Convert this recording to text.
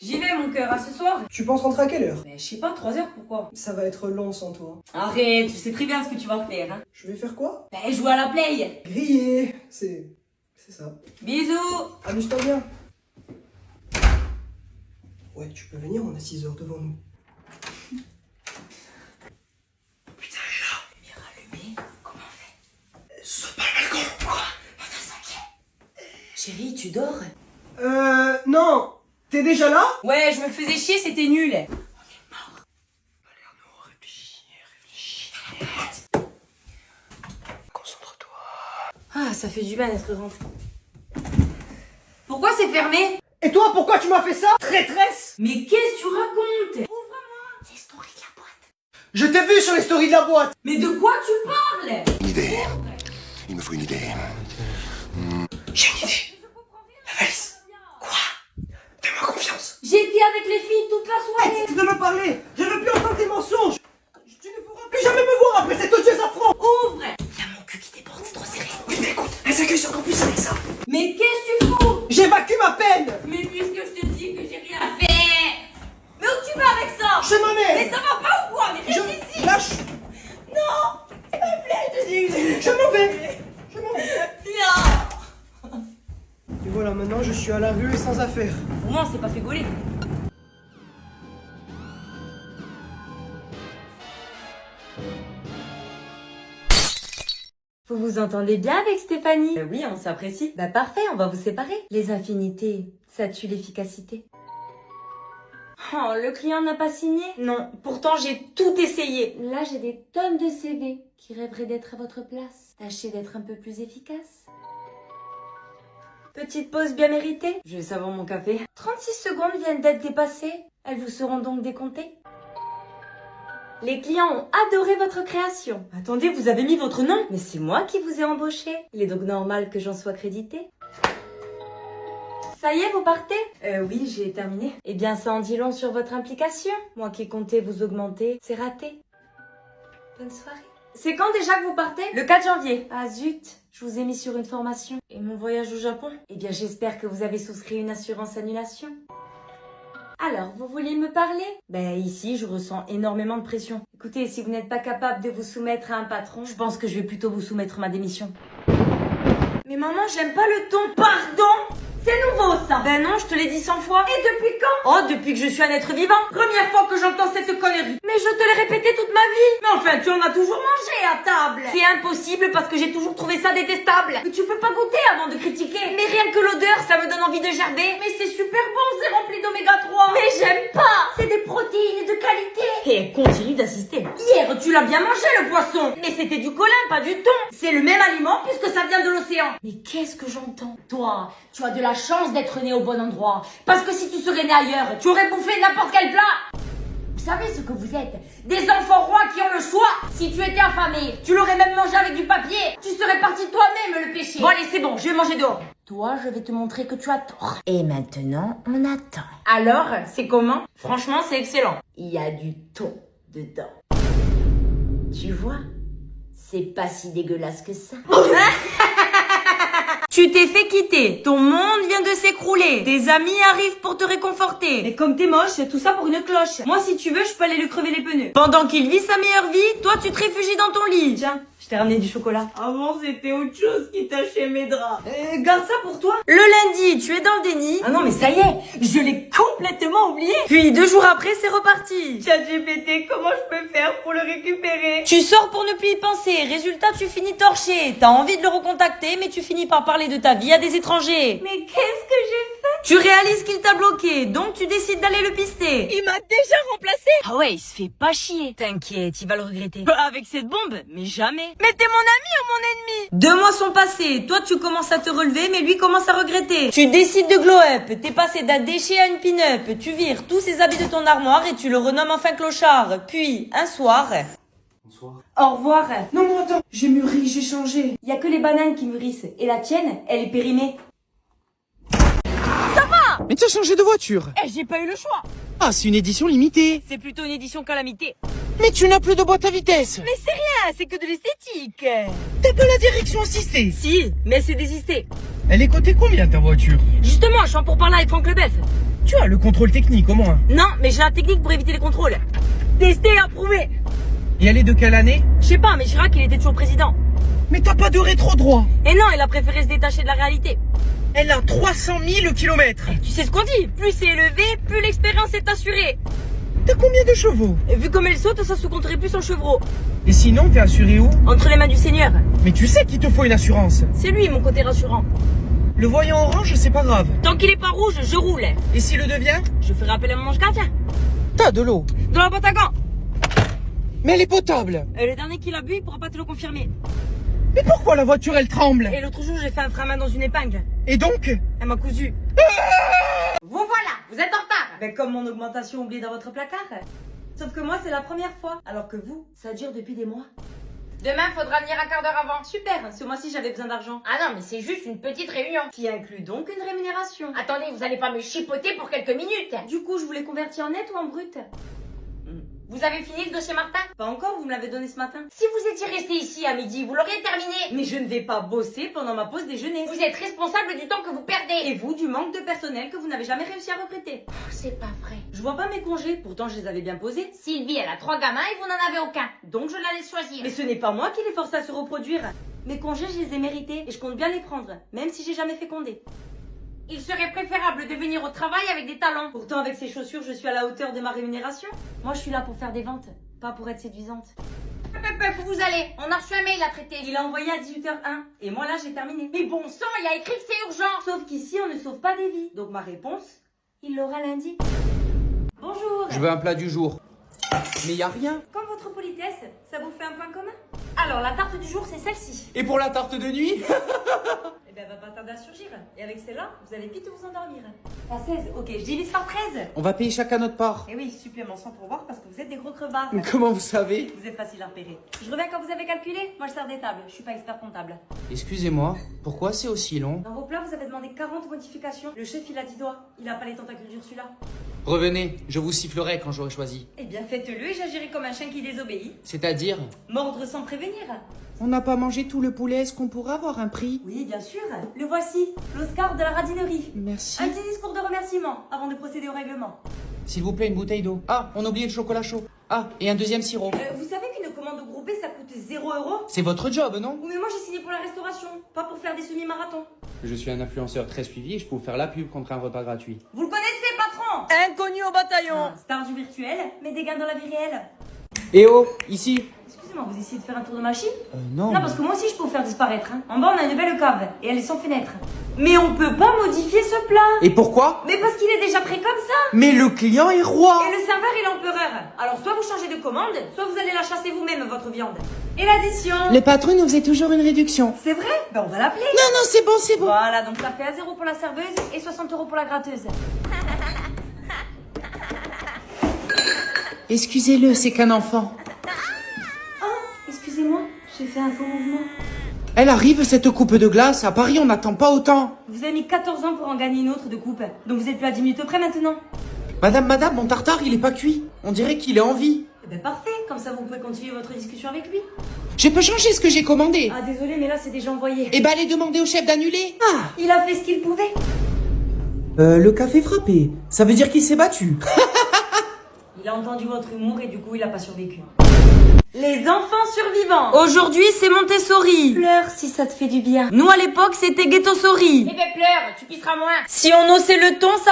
J'y vais mon cœur, à ce soir. Tu penses rentrer à quelle heure? Mais je sais pas, 3 heures pourquoi? Ça va être long sans toi. Arrête, tu sais très bien ce que tu vas faire, hein. Je vais faire quoi? Ben, jouer à la play. Griller. C'est ça. Bisous. Amuse-toi bien. Ouais, tu peux venir, on a 6 heures devant nous. Putain, elle est là. Lumière allumée, comment on fait? Saute par le balcon. Quoi? Chérie, tu dors? Non. T'es déjà là? Ouais, je me faisais chier, c'était nul. Réfléchis. Concentre-toi. Ah, ça fait du bien d'être rentré. Pourquoi c'est fermé? Et toi, pourquoi tu m'as fait ça? Traîtresse! Mais qu'est-ce que tu racontes? Ouvre-moi. Les stories de la boîte. Je t'ai vu sur les stories de la boîte! Mais de quoi tu parles? Une idée. Il me faut une idée. J'ai une idée. La valise. Quoi? Fais-moi confiance. J'étais avec les filles toute la soirée. Arrête de me parler! Je ne veux plus entendre tes mensonges! Tu ne pourras plus jamais me voir après cet odieux affront! Ouvre. Il y a mon cul qui déborde, c'est trop serré. Oui, mais écoute, elle s'accueille sur campus avec ça! Mais qu'est-ce que tu fous? J'évacue ma peine! Mais puisque je te dis que j'ai rien fait. Mais où tu vas avec ça? Chez ma mère! Mais ça va pas ou quoi? Mais reste ici. Lâche! Non. S'il te plaît, je te dis que Je m'en vais! Je m'en vais! Non. Et voilà, maintenant je suis à la rue et sans affaires. Au moins, on s'est pas fait gauler. Vous vous entendez bien avec Stéphanie? Oui, on s'apprécie. Bah parfait, on va vous séparer. Les infinités, ça tue l'efficacité. Oh, le client n'a pas signé? Non, pourtant j'ai tout essayé. Là, j'ai des tonnes de CV qui rêveraient d'être à votre place. Tâchez d'être un peu plus efficace. Petite pause bien méritée. Je vais savoir mon café. 36 secondes viennent d'être dépassées. Elles vous seront donc décomptées. Les clients ont adoré votre création. Attendez, vous avez mis votre nom? Mais c'est moi qui vous ai embauché. Il est donc normal que j'en sois crédité. Ça y est, vous partez? Oui, j'ai terminé. Eh bien, ça en dit long sur votre implication. Moi qui comptais vous augmenter, c'est raté. Bonne soirée. C'est quand déjà que vous partez? Le 4 janvier. Ah zut, je vous ai mis sur une formation. Et mon voyage au Japon? Eh bien, j'espère que vous avez souscrit une assurance annulation. Alors, vous vouliez me parler? Ben ici, je ressens énormément de pression. Écoutez, si vous n'êtes pas capable de vous soumettre à un patron, je pense que je vais plutôt vous soumettre ma démission. Mais maman, j'aime pas le ton. Pardon? C'est nouveau ça. Ben non, je te l'ai dit 100 fois. Et depuis quand? Oh, depuis que je suis un être vivant. Première fois que j'entends cette connerie. Mais je te l'ai répété toute ma vie. Mais enfin, tu en as toujours mangé à table. C'est impossible parce que j'ai toujours trouvé ça détestable. Mais tu peux pas goûter avant de critiquer. Mais rien que l'odeur, ça me donne envie de gerber. Mais c'est super bon, c'est rempli d'oméga 3. Mais j'aime pas. C'est des protéines de qualité. Et continue d'assister. Hier, tu l'as bien mangé le poisson. Mais c'était du colin, pas du thon. C'est le même aliment puisque ça vient de l'océan. Mais qu'est-ce que j'entends? Toi, tu as de la chance d'être né au bon endroit. Parce que si tu serais né ailleurs, tu aurais bouffé n'importe quel plat. Vous savez ce que vous êtes? Des enfants rois qui ont le choix. Si tu étais affamé, tu l'aurais même mangé avec du papier. Tu serais parti toi-même le péché. Bon allez, c'est bon, je vais manger dehors. Toi, je vais te montrer que tu as tort. Et maintenant, on attend. Alors, c'est comment? Franchement, c'est excellent. Il y a du thon dedans. Tu vois, c'est pas si dégueulasse que ça. Tu t'es fait quitter, ton monde vient de s'écrouler, tes amis arrivent pour te réconforter. Mais comme t'es moche, tout ça pour une cloche. Moi si tu veux, je peux aller lui crever les pneus. Pendant qu'il vit sa meilleure vie, toi tu te réfugies dans ton lit. Tiens, je t'ai ramené du chocolat. Avant c'était autre chose qui tachait mes draps. Garde ça pour toi. Le lundi, tu es dans le déni. Ah non mais ça y est, je l'ai complètement oublié. Puis 2 jours après, c'est reparti. ChatGPT, comment je peux faire pour le récupérer? Tu sors pour ne plus y penser, résultat tu finis torché. T'as envie de le recontacter, mais tu finis par parler de ta vie à des étrangers. Mais qu'est-ce que j'ai fait? Tu réalises qu'il t'a bloqué, donc tu décides d'aller le pister. Il m'a déjà remplacé. Ah ouais, il se fait pas chier. T'inquiète, il va le regretter. Avec cette bombe, mais jamais. Mais t'es mon ami ou mon ennemi? 2 mois sont passés, toi tu commences à te relever, mais lui commence à regretter. Tu décides de glow up, t'es passé d'un déchet à une pin-up. Tu vires tous ses habits de ton armoire et tu le renommes enfin clochard. Puis, un soir... Bonsoir. Au revoir. Non, mais attends, j'ai mûri, j'ai changé. Y a que les bananes qui mûrissent. Et la tienne, elle est périmée. Mais tu as changé de voiture. Eh, j'ai pas eu le choix. Ah, c'est une édition limitée. C'est plutôt une édition calamité. Mais tu n'as plus de boîte à vitesse. Mais c'est rien, c'est que de l'esthétique. T'as pas la direction assistée. Si, mais c'est désisté. Elle est cotée combien ta voiture? Justement, je suis en pourparlers avec Franck Leboeuf. Tu as le contrôle technique au moins. Non, mais j'ai la technique pour éviter les contrôles. Testé et approuvé. Et elle est de quelle année? Je sais pas, mais Chirac, il était toujours président. Mais t'as pas de rétro droit. Et non, il a préféré se détacher de la réalité. Elle a 300 000 kilomètres. Tu sais ce qu'on dit, plus c'est élevé, plus l'expérience est assurée. T'as combien de chevaux? Et vu comme elle saute, ça se compterait plus en chevreau. Et sinon, t'es assuré où? Entre les mains du Seigneur. Mais tu sais qu'il te faut une assurance. C'est lui mon côté rassurant. Le voyant orange, c'est pas grave. Tant qu'il est pas rouge, je roule. Et s'il le devient? Je ferai appel à mon ange gardien. T'as de l'eau. Dans la boîte à gants. Mais elle est potable. Le dernier qui l'a bu, il pourra pas te le confirmer. Mais pourquoi la voiture, elle tremble? Et l'autre jour, j'ai fait un frein à main dans une épingle. Et donc? Elle m'a cousu. Vous voilà, vous êtes en retard. Ben comme mon augmentation oubliée dans votre placard. Sauf que moi, c'est la première fois. Alors que vous, ça dure depuis des mois. Demain, faudra venir un quart d'heure avant. Super, ce mois-ci, j'avais besoin d'argent. Ah non, mais c'est juste une petite réunion. Qui inclut donc une rémunération. Attendez, vous allez pas me chipoter pour quelques minutes. Du coup, je vous l'ai converti en net ou en brut? Vous avez fini le dossier Martin? Pas encore, vous me l'avez donné ce matin. Si vous étiez resté ici à midi, vous l'auriez terminé. Mais je ne vais pas bosser pendant ma pause déjeuner. Vous êtes responsable du temps que vous perdez. Et vous, du manque de personnel que vous n'avez jamais réussi à recruter. Oh, c'est pas vrai. Je vois pas mes congés, pourtant je les avais bien posés. Sylvie, elle a 3 gamins et vous n'en avez aucun. Donc je la laisse choisir. Mais ce n'est pas moi qui les force à se reproduire. Mes congés, je les ai mérités et je compte bien les prendre, même si j'ai jamais fécondé. Il serait préférable de venir au travail avec des talons. Pourtant, avec ces chaussures, je suis à la hauteur de ma rémunération. Moi, je suis là pour faire des ventes, pas pour être séduisante. Où vous allez? On a reçu un mail à traiter. Il a envoyé à 18h01 et moi là, j'ai terminé. Mais bon sang, il y a écrit que c'est urgent. Sauf qu'ici, on ne sauve pas des vies. Donc ma réponse, il l'aura lundi. Bonjour. Je veux un plat du jour. Mais y a rien. Comme votre politesse, ça vous fait un point commun? Alors, la tarte du jour, c'est celle-ci. Et pour la tarte de nuit? Eh ben, elle va pas tarder à surgir. Et avec celle-là, vous allez vite vous endormir. À 16, ok, je divise par 13. On va payer chacun notre part. Et oui, supplément sans pourboire parce que vous êtes des gros crevards. Comment vous savez? Vous êtes facile à repérer. Je reviens quand vous avez calculé. Moi, je sers des tables. Je suis pas expert comptable. Excusez-moi, pourquoi c'est aussi long? Dans vos plats, vous avez demandé 40 modifications. Le chef, il a 10 doigts. Il a pas les tentacules d'Ursula. Revenez, je vous sifflerai quand j'aurai choisi. Eh bien, faites-le et j'agirai comme un chien qui désobéit. C'est-à-dire? Mordre sans prévenir. On n'a pas mangé tout le poulet, est-ce qu'on pourra avoir un prix? Oui, bien sûr. Le voici, l'Oscar de la radinerie. Merci. Un petit discours de remerciement avant de procéder au règlement. S'il vous plaît, une bouteille d'eau. Ah, on a oublié le chocolat chaud. Ah, et un deuxième sirop. Vous savez qu'une commande groupée, ça coûte 0 €? C'est votre job, non? Oui, mais moi j'ai signé pour la restauration, pas pour faire des semi-marathons. Je suis un influenceur très suivi et je peux vous faire la pub contre un repas gratuit. Vous le connaissez, patron? Inconnu au bataillon. Star du virtuel, mais des gains dans la vie réelle. Eh oh, ici. Excusez-moi, vous essayez de faire un tour de machine? Non. Non, parce que moi aussi je peux vous faire disparaître. Hein. En bas, on a une belle cave et elle est sans fenêtre. Mais on peut pas modifier ce plat. Et pourquoi? Mais parce qu'il est déjà prêt comme ça. Mais le client est roi. Et le serveur est l'empereur. Alors soit vous changez de commande, soit vous allez la chasser vous-même, votre viande. Et l'addition? Le patron nous faisait toujours une réduction. C'est vrai? Ben on va l'appeler. Non, non, c'est bon, c'est bon. Voilà, donc ça fait 1 € pour la serveuse et 60 € pour la gratteuse. Excusez-le, c'est qu'un enfant. Excusez-moi, j'ai fait un faux mouvement. Elle arrive, cette coupe de glace. À Paris, on n'attend pas autant. Vous avez mis 14 ans pour en gagner une autre de coupe. Donc vous êtes plus à 10 minutes près maintenant. Madame, mon tartare, il est pas cuit. On dirait qu'il est en vie. Eh ben parfait, comme ça vous pouvez continuer votre discussion avec lui. Je peux changer ce que j'ai commandé. Ah désolé, mais là c'est déjà envoyé. Eh ben, allez demander au chef d'annuler. Ah, Il a fait ce qu'il pouvait. le café frappé. Ça veut dire qu'il s'est battu. Il a entendu votre humour et du coup il a pas survécu. Les enfants survivants. Aujourd'hui c'est Montessori. Pleure si ça te fait du bien. Nous à l'époque c'était Ghetto-sori. Eh ben pleure, tu pisseras moins. Si on haussait le ton, ça